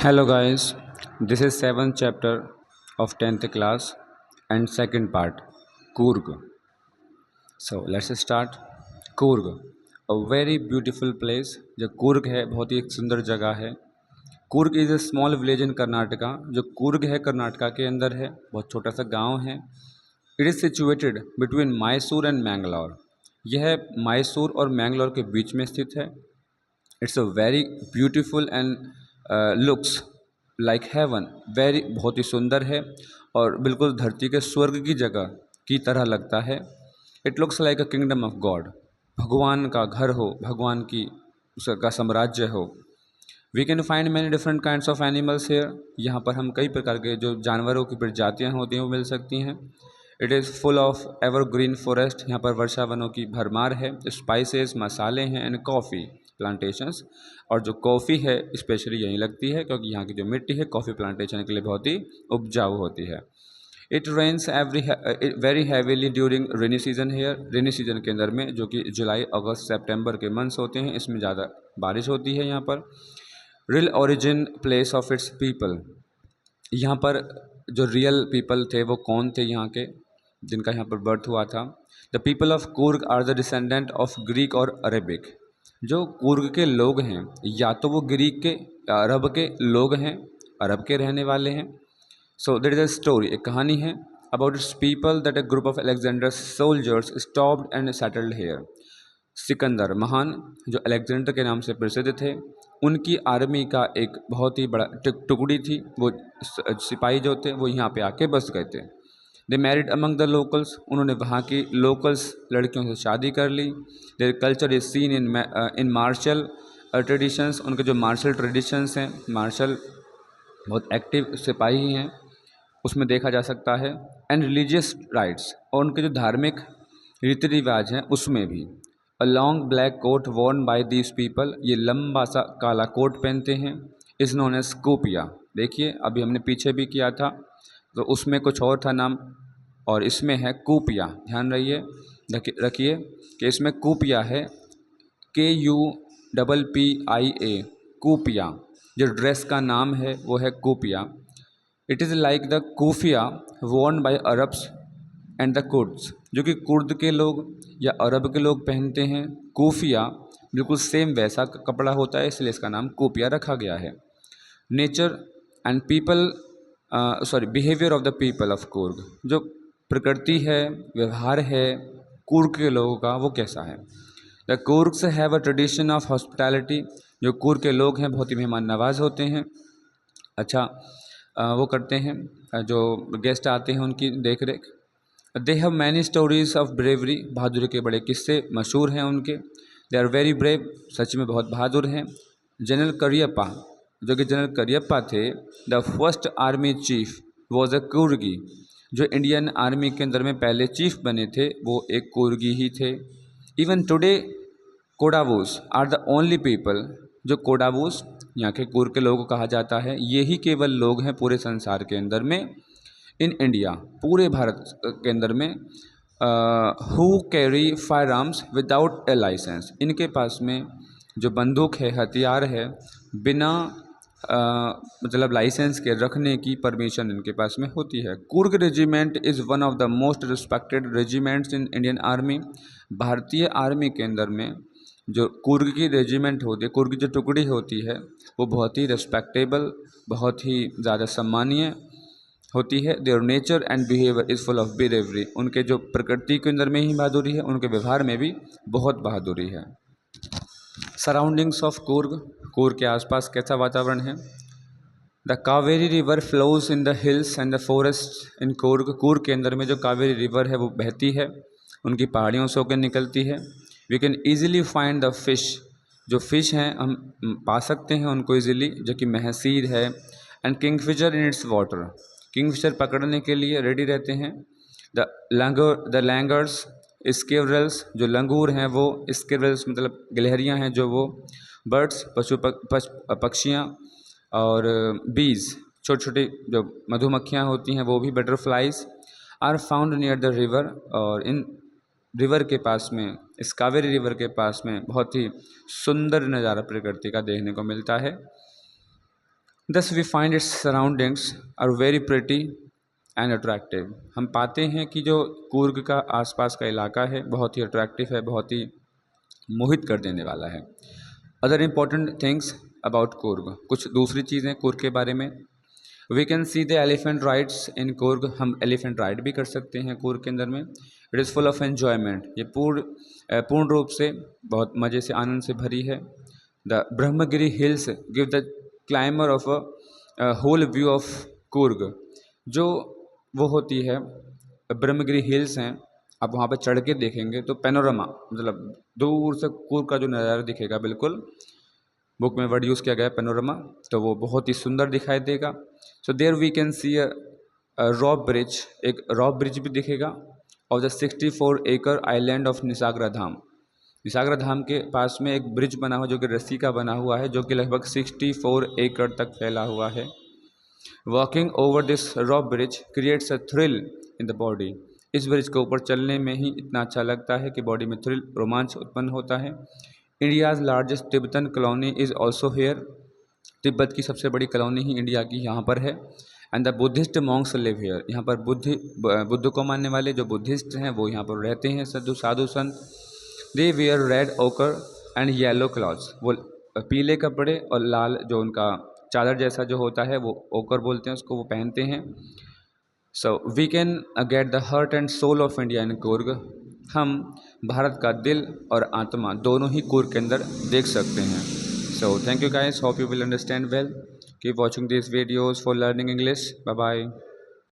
Hello guys, this is 7th chapter of 10th class and second part, Coorg. So let's start. Coorg, a very beautiful place. जो कूर्ग है बहुत ही एक सुंदर जगह है. Coorg is a small village in Karnataka. जो कूर्ग है कर्नाटका के अंदर है, बहुत छोटा सा गांव है. It is situated between Mysore and Mangalore. यह मैसूर और मैंगलोर के बीच में स्थित है. It's a very beautiful and looks like heaven. Very बहुत ही सुंदर है और बिल्कुल धरती के स्वर्ग की जगह की तरह लगता है. It looks like a kingdom of God. भगवान का घर हो, भगवान की उसका साम्राज्य हो. We can find many different kinds of animals here. यहाँ पर हम कई प्रकार के जो जानवरों की प्रजातियाँ होती हैं वो मिल सकती हैं. It is full of ever green forest. यहाँ पर वर्षा वनों की भरमार है. स्पाइसेस मसाले हैं एंड कॉफ़ी प्लांटेशंस. और जो कॉफ़ी है स्पेशली यहीं लगती है क्योंकि यहाँ की जो मिट्टी है कॉफ़ी प्लांटेशन के लिए बहुत ही उपजाऊ होती है. It rains very heavily during rainy season here. Rainy season के अंदर में जो कि जुलाई अगस्त सितंबर के मंथ्स होते हैं इसमें ज़्यादा बारिश होती है यहाँ पर. Real origin place of its people. यहाँ पर जो रियल पीपल थे वो कौन थे यहाँ के जिनका यहाँ पर बर्थ हुआ था. The people of Coorg are the descendant of Greek और अरेबिक. जो कूर्ग के लोग हैं या तो वो ग्रीक के अरब के लोग हैं, अरब के रहने वाले हैं. So there is a story, एक कहानी है about its people that a group of Alexander soldiers stopped and settled here. Sikandar महान जो अलेक्जेंडर के नाम से प्रसिद्ध थे, उनकी आर्मी का एक बहुत ही बड़ा टुकड़ी थी. वो सिपाही जो थे वो यहाँ पे आके बस गए थे. They married among the locals. उन्होंने वहाँ की लोकल्स लड़कियों से शादी कर ली. Their culture is seen in martial traditions. उनके जो मार्शल ट्रेडिशंस हैं, मार्शल बहुत एक्टिव सिपाही हैं, उसमें देखा जा सकता है. एंड रिलीजियस राइट्स, और उनके जो धार्मिक रीति रिवाज हैं उसमें भी. A long black coat worn by these people. ये लंबा सा काला कोट पहनते हैं. Is known as Kupya. देखिए अभी हमने पीछे भी किया था तो उसमें कुछ और था नाम और इसमें है कूपिया. ध्यान रखिए कि इसमें कूपिया है, KUPPIA, कूपिया. जो ड्रेस का नाम है वो है Kupya. It is like the kufiya worn by Arabs and the Kurds. जो कि कुर्द के लोग या अरब के लोग पहनते हैं. कूफिया बिल्कुल सेम वैसा कपड़ा होता है, इसलिए इसका नाम कूपिया रखा गया है. Nature and people behaviour of the people of Coorg. जो प्रकृति है, व्यवहार है कूर्ग के लोगों का वो कैसा है. The Coorgs have a tradition of hospitality. जो कूर्ग के लोग हैं बहुत ही मेहमान नवाज होते हैं. अच्छा वो करते हैं जो गेस्ट आते हैं उनकी देख रेख. They have many stories of bravery. बहादुरी के बड़े किस्से मशहूर हैं उनके. They are very brave. सच में बहुत बहादुर हैं. जनरल करियप्पा, जो कि जनरल करियप्पा थे, the first army chief was a Coorgi. जो इंडियन आर्मी के अंदर में पहले चीफ बने थे वो एक कूर्गी ही थे. Even today Kodavas are the only people. जो कोडावूस यहाँ के कूर्ग के लोगों को कहा जाता है, ये ही केवल लोग हैं पूरे संसार के अंदर में, इन इंडिया पूरे भारत के अंदर में, who carry firearms without a licence. इनके पास में जो बंदूक है, हथियार है, बिना मतलब लाइसेंस के रखने की परमिशन इनके पास में होती है. Coorg regiment is one of the most respected regiments in Indian army. भारतीय आर्मी के अंदर में जो कूर्ग की रेजिमेंट होती है, कूर्ग की जो टुकड़ी होती है वो बहुत ही रिस्पेक्टेबल, बहुत ही ज़्यादा सम्मानीय होती है. Their nature and behaviour is full of bravery. उनके जो प्रकृति के अंदर में ही बहादुरी है, उनके व्यवहार में भी बहुत बहादुरी है. Surroundings of Coorg. कूर्ग के आसपास कैसा वातावरण है. The Kaveri river flows in the hills and the forest इन कूर्ग. कूर्ग के अंदर में जो कावेरी रिवर है वो बहती है, उनकी पहाड़ियों से होकर निकलती है. We can easily find the fish. जो फिश हैं हम पा सकते हैं उनको ईजिली, जो कि महसीर है. And Kingfisher in its water. Kingfisher पकड़ने के लिए रेडी रहते हैं. द लैंगर्स स्केवरल्स. जो लंगूर हैं वो स्केवरल्स मतलब गिलहरियाँ हैं जो वो. बर्ड्स पक्षियाँ. और बीज छोटी छोटी जो मधुमक्खियाँ होती हैं वो भी, butterflies are found near the river. और इन रिवर के पास में, इस कावेरी रिवर के पास में बहुत ही सुंदर नज़ारा प्रकृति का देखने को मिलता है. Thus we find its surroundings are very pretty and attractive. हम पाते हैं कि जो कूर्ग का आसपास का इलाका है बहुत ही अट्रैक्टिव है, बहुत ही मोहित कर देने वाला है। Other important things about Coorg, कुछ दूसरी चीज़ें कूर्ग के बारे में। We can see the elephant rides in Coorg, हम एलिफेंट राइड भी कर सकते हैं कूर्ग के अंदर में। It is full of enjoyment, ये पूर्ण रूप से बहुत मज़े से आनंद से भरी है। The Brahmagiri hills give the climber of a whole view of Coorg, जो वो होती है ब्रह्मगिरी हिल्स हैं, आप वहाँ पर चढ़ के देखेंगे तो पैनोरमा मतलब दूर से कूर्ग का जो नज़ारा दिखेगा, बिल्कुल बुक में वर्ड यूज़ किया गया है पैनोरमा, तो वो बहुत ही सुंदर दिखाई देगा। So there we can see a rock bridge, एक रॉक ब्रिज भी दिखेगा ऑफ द 64 एकड़ आइलैंड ऑफ निसाग्रा धाम। निसाग्रा धाम के पास में एक ब्रिज बना हुआ जो कि रस्सी का बना हुआ है, जो कि लगभग 64 एकड़ तक फैला हुआ है। Walking over this rock bridge creates a thrill in the body, इस ब्रिज के ऊपर चलने में ही इतना अच्छा लगता है कि बॉडी में थ्रिल रोमांच उत्पन्न होता है। India's largest Tibetan colony is also here, तिब्बत की सबसे बड़ी कॉलोनी ही इंडिया की यहाँ पर है। And the Buddhist Monks live here, यहाँ पर बुद्ध को मानने वाले जो बुद्धिस्ट हैं वो यहाँ पर रहते हैं, साधु संत। दे वेयर रेड ओकर एंड येलो क्लॉथ्स, वो पीले कपड़े और लाल जो उनका चादर जैसा जो होता है वो ओकर बोलते हैं उसको, वो पहनते हैं। So we can get the heart and soul of India in Coorg, हम भारत का दिल और आत्मा दोनों ही कूर्ग के अंदर देख सकते हैं। So thank you guys, hope you will understand well, keep watching this videos for learning English, bye bye.